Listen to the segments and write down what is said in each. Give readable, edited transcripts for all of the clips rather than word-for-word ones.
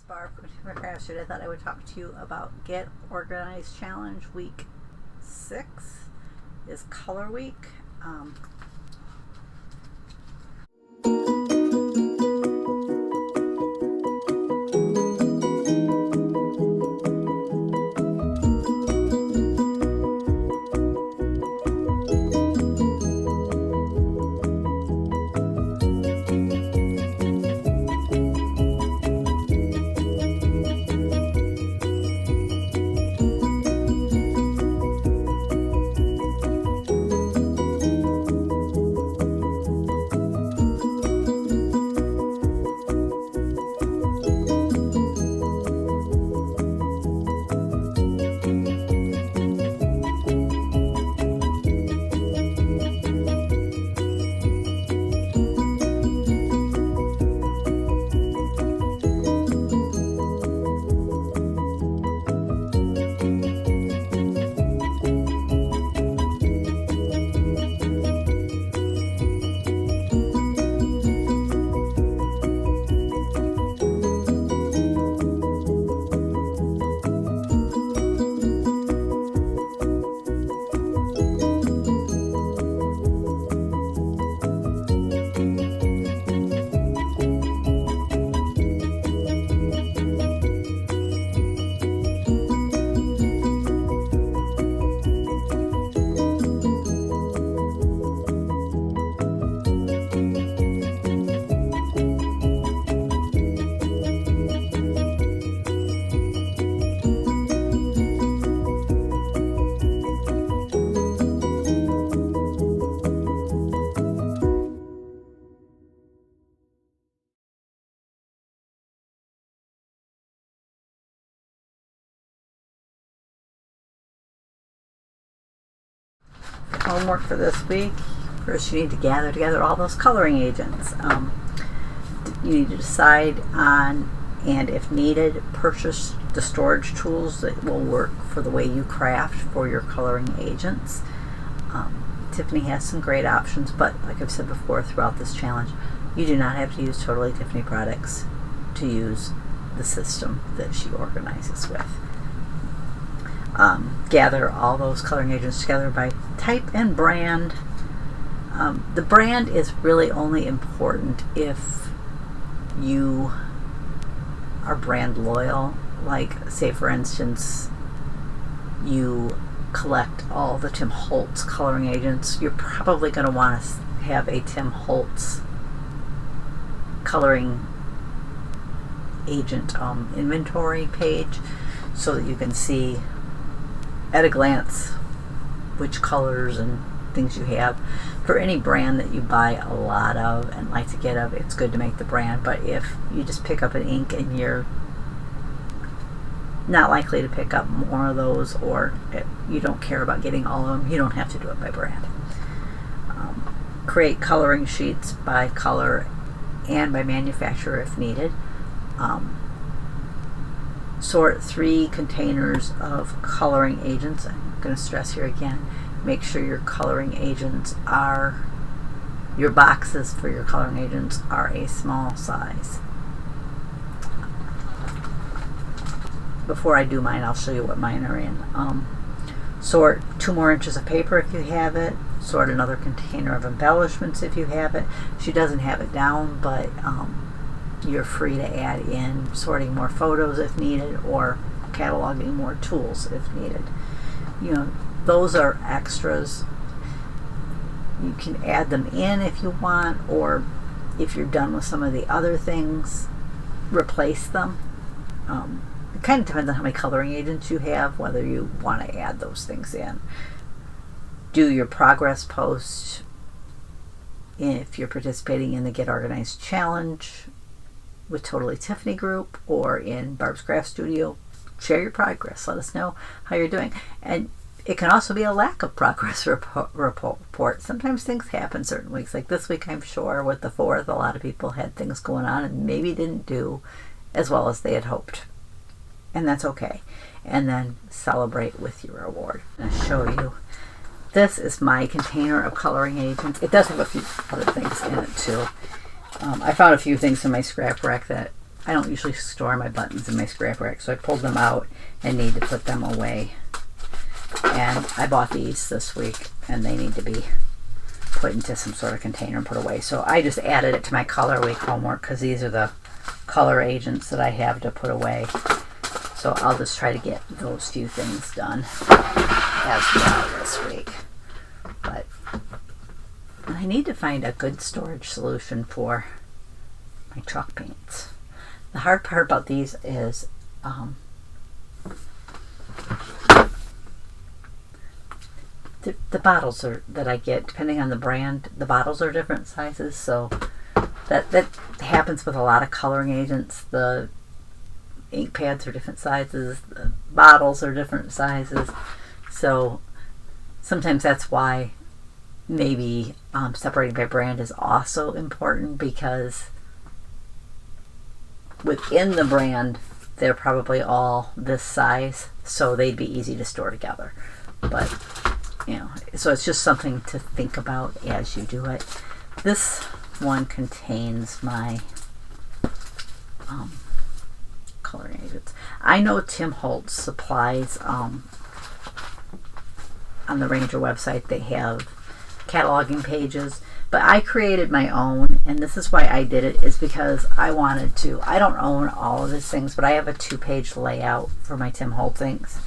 Barb from Contemporary Crafts. I thought I would talk to you about Get Organized Challenge Week 6 is Color Week. Homework for this week. First, you need to gather together all those coloring agents. You need to decide on, and if needed, purchase the storage tools that will work for the way you craft for your coloring agents. Tiffany has some great options, but like I've said before throughout this challenge, you do not have to use totally Tiffany products to use the system that she organizes with. Gather all those coloring agents together by type and brand. The brand is really only important if you are brand loyal. Like, say for instance, you collect all the Tim Holtz coloring agents. You're probably going to want to have a Tim Holtz coloring agent inventory page so that you can see at a glance which colors and things you have. For any brand that you buy a lot of and like to get of, it's good to make the brand. But if you just pick up an ink and you're not likely to pick up more of those, or you don't care about getting all of them, you don't have to do it by brand. Create coloring sheets by color and by manufacturer if needed. Sort 3 containers of coloring agents. I'm going to stress here again, make sure your coloring agents are, your boxes for your coloring agents are a small size. Before I do mine, I'll show you what mine are in. Sort 2 more inches of paper if you have it. Sort another container of embellishments if you have it. She doesn't have it down, but you're free to add in sorting more photos if needed, or cataloging more tools if needed. You know, those are extras. You can add them in if you want, or if you're done with some of the other things, replace them. It kind of depends on how many coloring agents you have, whether you want to add those things in. Do your progress post if you're participating in the Get Organized Challenge with Totally Tiffany group or in Barb's Craft Studio. Share your progress. Let us know how you're doing. And it can also be a lack of progress report. Sometimes things happen certain weeks. Like this week, I'm sure, with the 4th, a lot of people had things going on and maybe didn't do as well as they had hoped. And that's okay. And then celebrate with your award. I'll show you. This is my container of coloring agents. It does have a few other things in it too. I found a few things in my scrap rack that I don't usually store my buttons in my scrap rack, so I pulled them out and need to put them away. And I bought these this week, and they need to be put into some sort of container and put away. So I just added it to my Color Week homework because these are the color agents that I have to put away. So I'll just try to get those few things done as well this week. But I need to find a good storage solution for my chalk paints. The hard part about these is the bottles that I get, depending on the brand, the bottles are different sizes. So that happens with a lot of coloring agents. The ink pads are different sizes. The bottles are different sizes. So sometimes that's why maybe separating by brand is also important, because within the brand they're probably all this size, so they'd be easy to store together. But so it's just something to think about as you do it. This one contains my coloring agents. I know Tim Holtz supplies on the Ranger website, they have cataloging pages, but I created my own, and this is why I did it, is because I wanted to. I don't own all of his things, but I have a 2-page layout for my Tim Holtz things,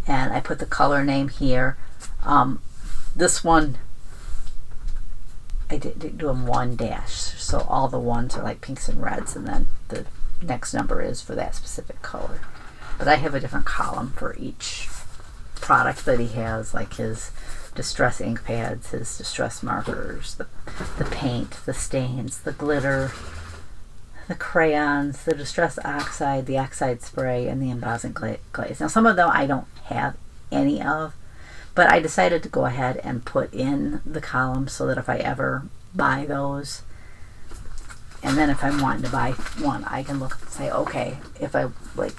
and I put the color name here. This one I did do them 1-, so all the ones are like pinks and reds, and then the next number is for that specific color. But I have a different column for each product that he has, like his distress ink pads, his distress markers, the paint, the stains, the glitter, the crayons, the distress oxide, the oxide spray, and the embossing glaze. Now some of them I don't have any of, but I decided to go ahead and put in the column so that if I ever buy those, and then if I'm wanting to buy one, I can look and say, okay, if I like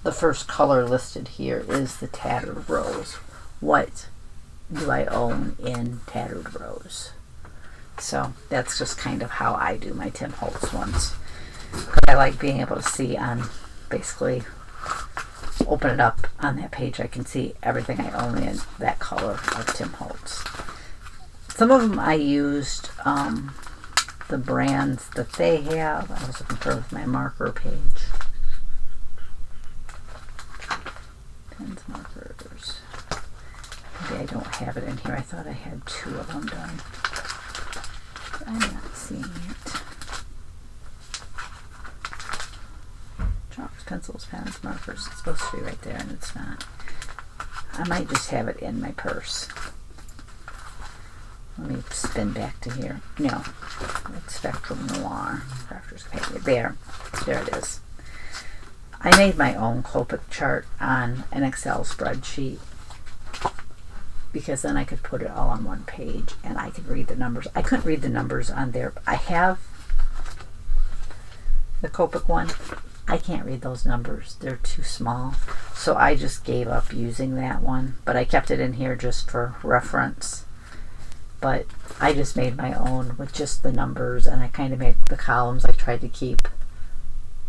the first color listed here is the Tattered Rose. What do I own in Tattered Rose? So that's just kind of how I do my Tim Holtz ones. I like being able to see on, basically open it up on that page, I can see everything I own in that color of Tim Holtz. Some of them I used the brands that they have. I was looking for my marker page. Pens, markers. Maybe I don't have it in here. I thought I had 2 of them done. But I'm not seeing it. Chalks, pencils, pens, markers. It's supposed to be right there, and it's not. I might just have it in my purse. Let me spin back to here. No, it's Spectrum Noir. Crafter's Paper. There it is. I made my own Copic chart on an Excel spreadsheet, because then I could put it all on one page and I could read the numbers. I couldn't read the numbers on there. I have the Copic one. I can't read those numbers. They're too small. So I just gave up using that one. But I kept it in here just for reference. But I just made my own with just the numbers, and I kind of made the columns I tried to keep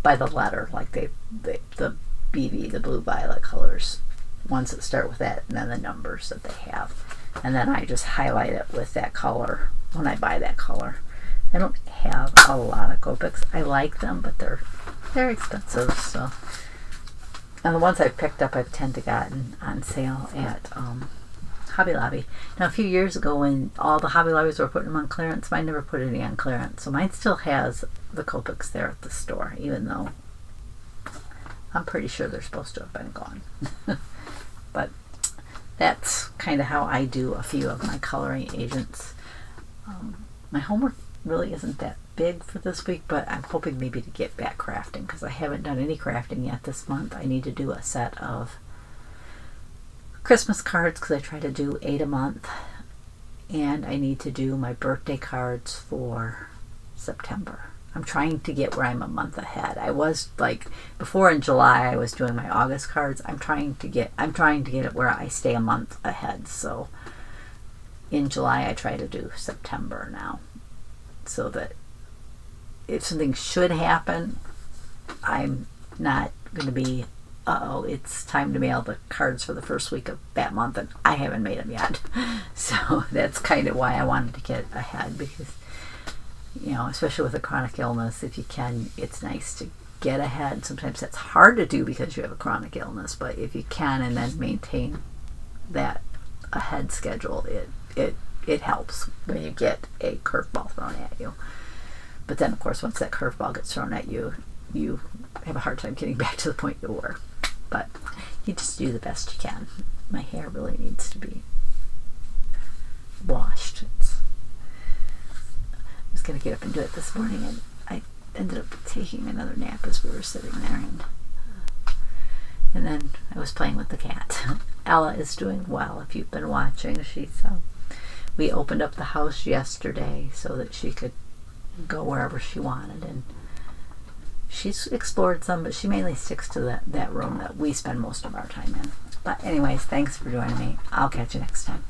by the letter, like the BV, the blue violet colors, ones that start with that, and then the numbers that they have. And then I just highlight it with that color when I buy that color. I don't have a lot of Copics. I like them, but they're expensive. So, and the ones I picked up, I've tend to gotten on sale at Hobby Lobby. Now, a few years ago, when all the Hobby Lobbies were putting them on clearance, mine never put any on clearance. So mine still has the Copics there at the store, even though I'm pretty sure they're supposed to have been gone. But that's kind of how I do a few of my coloring agents. My homework really isn't that big for this week, but I'm hoping maybe to get back crafting, because I haven't done any crafting yet this month. I need to do a set of Christmas cards, because I try to do 8 a month, and I need to do my birthday cards for September. I'm trying to get where I'm a month ahead. I was like, before in July I was doing my August cards. I'm trying to get it where I stay a month ahead. So in July I try to do September now, so that if something should happen I'm not going to be, it's time to mail the cards for the first week of that month, and I haven't made them yet. So that's kind of why I wanted to get ahead, because, you know, especially with a chronic illness, if you can, it's nice to get ahead. Sometimes that's hard to do because you have a chronic illness, but if you can and then maintain that ahead schedule, it helps when you get a curveball thrown at you. But then, of course, once that curveball gets thrown at you, you have a hard time getting back to the point you were. But you just do the best you can. My hair really needs to be washed. I was going to get up and do it this morning, and I ended up taking another nap as we were sitting there. And then I was playing with the cat. Ella is doing well. If you've been watching, we opened up the house yesterday so that she could go wherever she wanted, and she's explored some, but she mainly sticks to that room that we spend most of our time in. But anyways, thanks for joining me. I'll catch you next time.